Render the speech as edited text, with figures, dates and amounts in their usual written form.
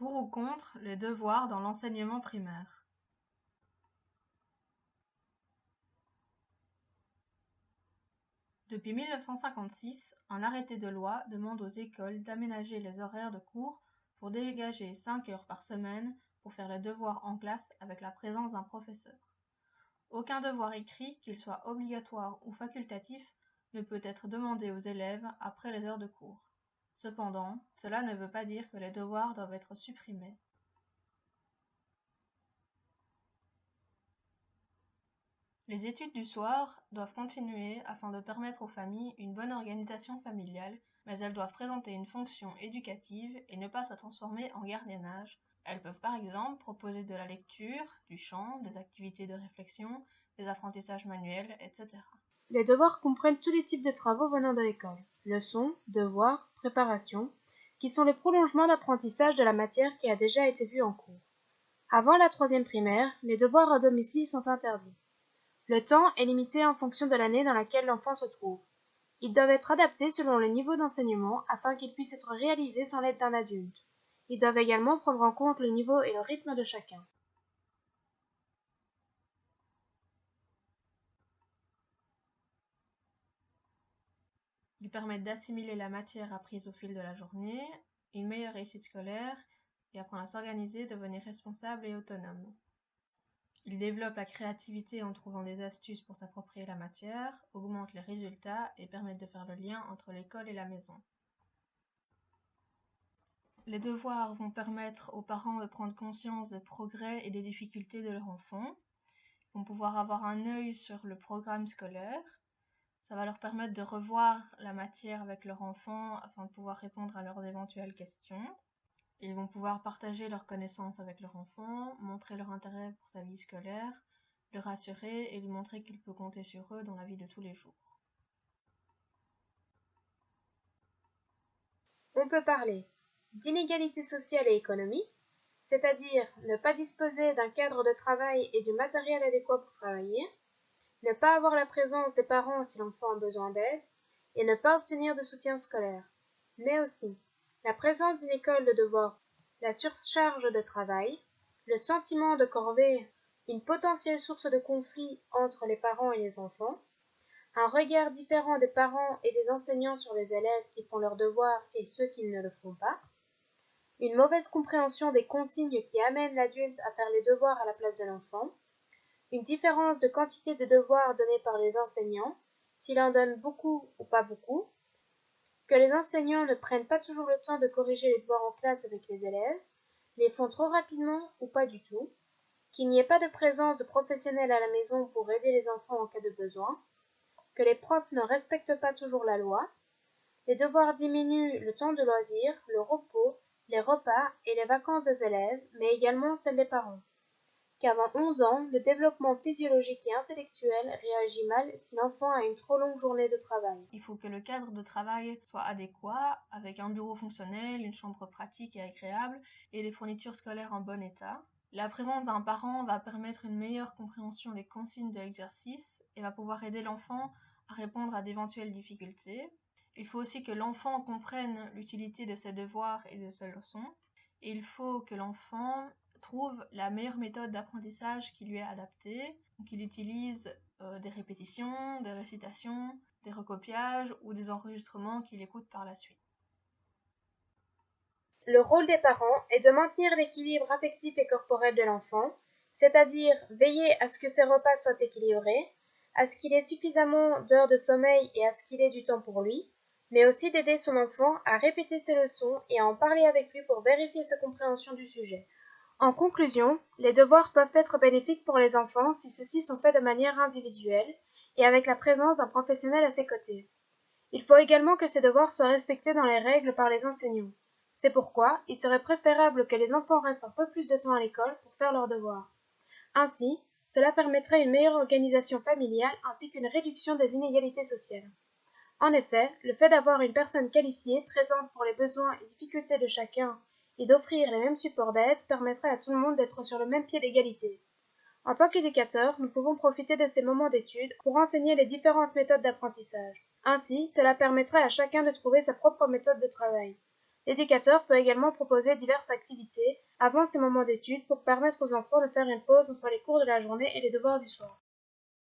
Pour ou contre les devoirs dans l'enseignement primaire? Depuis 1956, un arrêté de loi demande aux écoles d'aménager les horaires de cours pour dégager 5 heures par semaine pour faire les devoirs en classe avec la présence d'un professeur. Aucun devoir écrit, qu'il soit obligatoire ou facultatif, ne peut être demandé aux élèves après les heures de cours. Cependant, cela ne veut pas dire que les devoirs doivent être supprimés. Les études du soir doivent continuer afin de permettre aux familles une bonne organisation familiale, mais elles doivent présenter une fonction éducative et ne pas se transformer en gardiennage. Elles peuvent par exemple proposer de la lecture, du chant, des activités de réflexion, des apprentissages manuels, etc. Les devoirs comprennent tous les types de travaux venant de l'école, leçons, devoirs, préparations, qui sont les prolongements d'apprentissage de la matière qui a déjà été vue en cours. Avant la troisième primaire, les devoirs à domicile sont interdits. Le temps est limité en fonction de l'année dans laquelle l'enfant se trouve. Ils doivent être adaptés selon le niveau d'enseignement afin qu'ils puissent être réalisés sans l'aide d'un adulte. Ils doivent également prendre en compte le niveau et le rythme de chacun. Ils permettent d'assimiler la matière apprise au fil de la journée, une meilleure réussite scolaire et apprendre à s'organiser, devenir responsable et autonome. Ils développent la créativité en trouvant des astuces pour s'approprier la matière, augmentent les résultats et permettent de faire le lien entre l'école et la maison. Les devoirs vont permettre aux parents de prendre conscience des progrès et des difficultés de leur enfant. Ils vont pouvoir avoir un œil sur le programme scolaire. Ça va leur permettre de revoir la matière avec leur enfant afin de pouvoir répondre à leurs éventuelles questions. Ils vont pouvoir partager leurs connaissances avec leur enfant, montrer leur intérêt pour sa vie scolaire, le rassurer et lui montrer qu'il peut compter sur eux dans la vie de tous les jours. On peut parler d'inégalité sociale et économique, c'est-à-dire ne pas disposer d'un cadre de travail et du matériel adéquat pour travailler, ne pas avoir la présence des parents si l'enfant a besoin d'aide, et ne pas obtenir de soutien scolaire, mais aussi la présence d'une école de devoirs, la surcharge de travail, le sentiment de corvée, une potentielle source de conflit entre les parents et les enfants, un regard différent des parents et des enseignants sur les élèves qui font leurs devoirs et ceux qui ne le font pas, une mauvaise compréhension des consignes qui amènent l'adulte à faire les devoirs à la place de l'enfant, une différence de quantité de devoirs donnés par les enseignants, s'il en donne beaucoup ou pas beaucoup, que les enseignants ne prennent pas toujours le temps de corriger les devoirs en classe avec les élèves, les font trop rapidement ou pas du tout, qu'il n'y ait pas de présence de professionnels à la maison pour aider les enfants en cas de besoin, que les profs ne respectent pas toujours la loi, les devoirs diminuent le temps de loisirs, le repos, les repas et les vacances des élèves, mais également celles des parents. Qu'avant 11 ans, le développement physiologique et intellectuel réagit mal si l'enfant a une trop longue journée de travail. Il faut que le cadre de travail soit adéquat, avec un bureau fonctionnel, une chambre pratique et agréable, et des fournitures scolaires en bon état. La présence d'un parent va permettre une meilleure compréhension des consignes de l'exercice et va pouvoir aider l'enfant à répondre à d'éventuelles difficultés. Il faut aussi que l'enfant comprenne l'utilité de ses devoirs et de ses leçons. Et il faut que l'enfant trouve la meilleure méthode d'apprentissage qui lui est adaptée, qu'il utilise des répétitions, des récitations, des recopiages ou des enregistrements qu'il écoute par la suite. Le rôle des parents est de maintenir l'équilibre affectif et corporel de l'enfant, c'est-à-dire veiller à ce que ses repas soient équilibrés, à ce qu'il ait suffisamment d'heures de sommeil et à ce qu'il ait du temps pour lui, mais aussi d'aider son enfant à répéter ses leçons et à en parler avec lui pour vérifier sa compréhension du sujet. En conclusion, les devoirs peuvent être bénéfiques pour les enfants si ceux-ci sont faits de manière individuelle et avec la présence d'un professionnel à ses côtés. Il faut également que ces devoirs soient respectés dans les règles par les enseignants. C'est pourquoi il serait préférable que les enfants restent un peu plus de temps à l'école pour faire leurs devoirs. Ainsi, cela permettrait une meilleure organisation familiale ainsi qu'une réduction des inégalités sociales. En effet, le fait d'avoir une personne qualifiée, présente pour les besoins et difficultés de chacun, et d'offrir les mêmes supports d'aide permettrait à tout le monde d'être sur le même pied d'égalité. En tant qu'éducateurs, nous pouvons profiter de ces moments d'étude pour enseigner les différentes méthodes d'apprentissage. Ainsi, cela permettrait à chacun de trouver sa propre méthode de travail. L'éducateur peut également proposer diverses activités avant ces moments d'études pour permettre aux enfants de faire une pause entre les cours de la journée et les devoirs du soir.